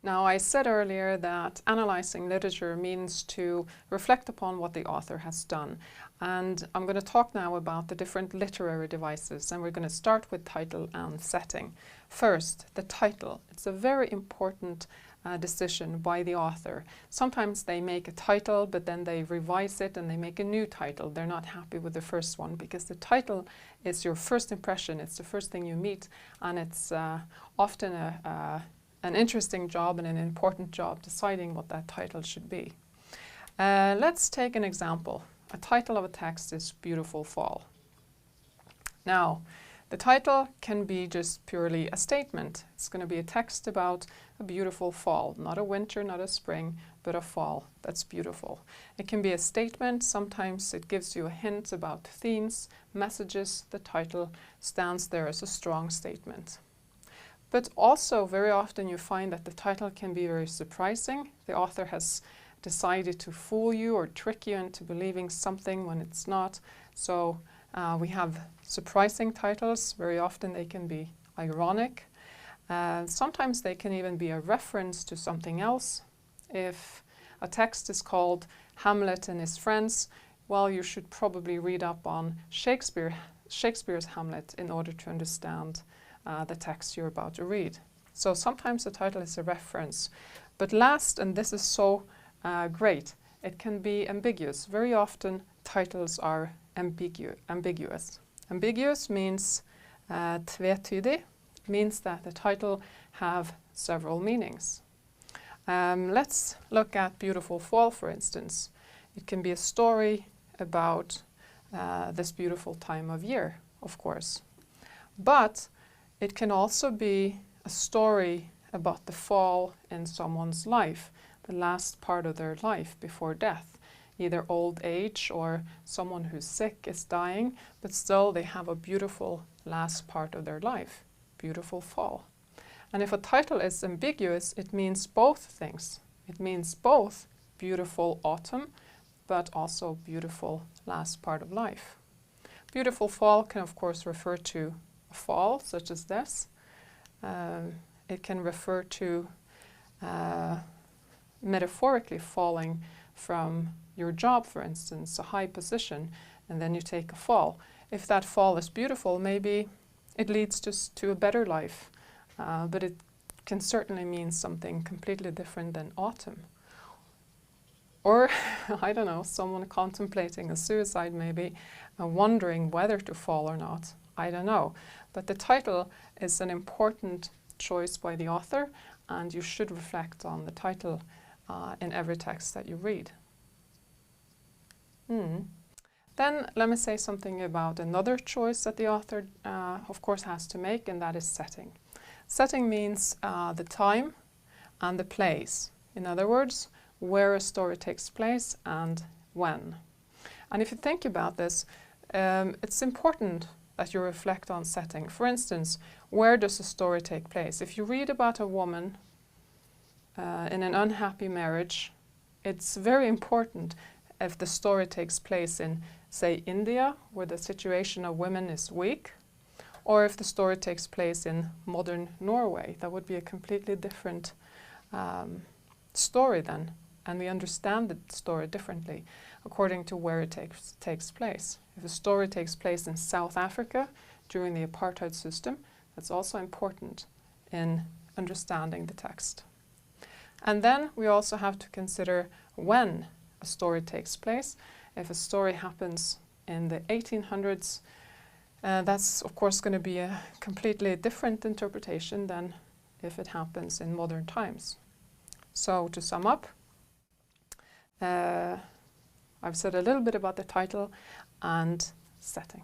Now, I said earlier that analyzing literature means to reflect upon what the author has done. And I'm going to talk now about the different literary devices, and we're going to start with title and setting. First, the title. It's a very important decision by the author. Sometimes they make a title, but then they revise it and they make a new title. They're not happy with the first one because the title is your first impression. It's the first thing you meet, and it's often an interesting job and an important job deciding what that title should be. Let's take an example. A title of a text is Beautiful Fall. Now, the title can be just purely a statement. It's going to be a text about a beautiful fall, not a winter, not a spring, but a fall that's beautiful. It can be a statement. Sometimes it gives you a hint about themes, messages. The title stands there as a strong statement. But also, very often you find that the title can be very surprising. The author has decided to fool you or trick you into believing something when it's not. So we have surprising titles. Very often they can be ironic. Sometimes they can even be a reference to something else. If a text is called Hamlet and His Friends, well, you should probably read up on Shakespeare's Hamlet in order to understand the text you're about to read. So sometimes the title is a reference. But last, and this is so great, it can be ambiguous. Very often titles are ambiguous. Ambiguous means tvetydig, means that the title have several meanings. Let's look at Beautiful Fall, for instance. It can be a story about this beautiful time of year, of course. But it can also be a story about the fall in someone's life, the last part of their life before death. Either old age or someone who's sick is dying, but still they have a beautiful last part of their life, beautiful fall. And if a title is ambiguous, it means both things. It means both beautiful autumn, but also beautiful last part of life. Beautiful fall can of course refer to a fall such as this. It can refer to metaphorically falling from your job, for instance, a high position, and then you take a fall. If that fall is beautiful, maybe it leads to a better life, but it can certainly mean something completely different than autumn. Or, I don't know, someone contemplating a suicide maybe, wondering whether to fall or not. I don't know. But the title is an important choice by the author, and you should reflect on the title in every text that you read. Then let me say something about another choice that the author, of course, has to make, and that is setting. Setting means the time and the place. In other words, where a story takes place and when. And if you think about this, it's important that you reflect on setting. For instance, where does a story take place? If you read about a woman in an unhappy marriage, it's very important if the story takes place in, say, India, where the situation of women is weak, or if the story takes place in modern Norway. That would be a completely different story then, and we understand the story differently according to where it takes place. If a story takes place in South Africa during the apartheid system, that's also important in understanding the text. And then we also have to consider when a story takes place. If a story happens in the 1800s, that's of course going to be a completely different interpretation than if it happens in modern times. So to sum up, I've said a little bit about the title and setting.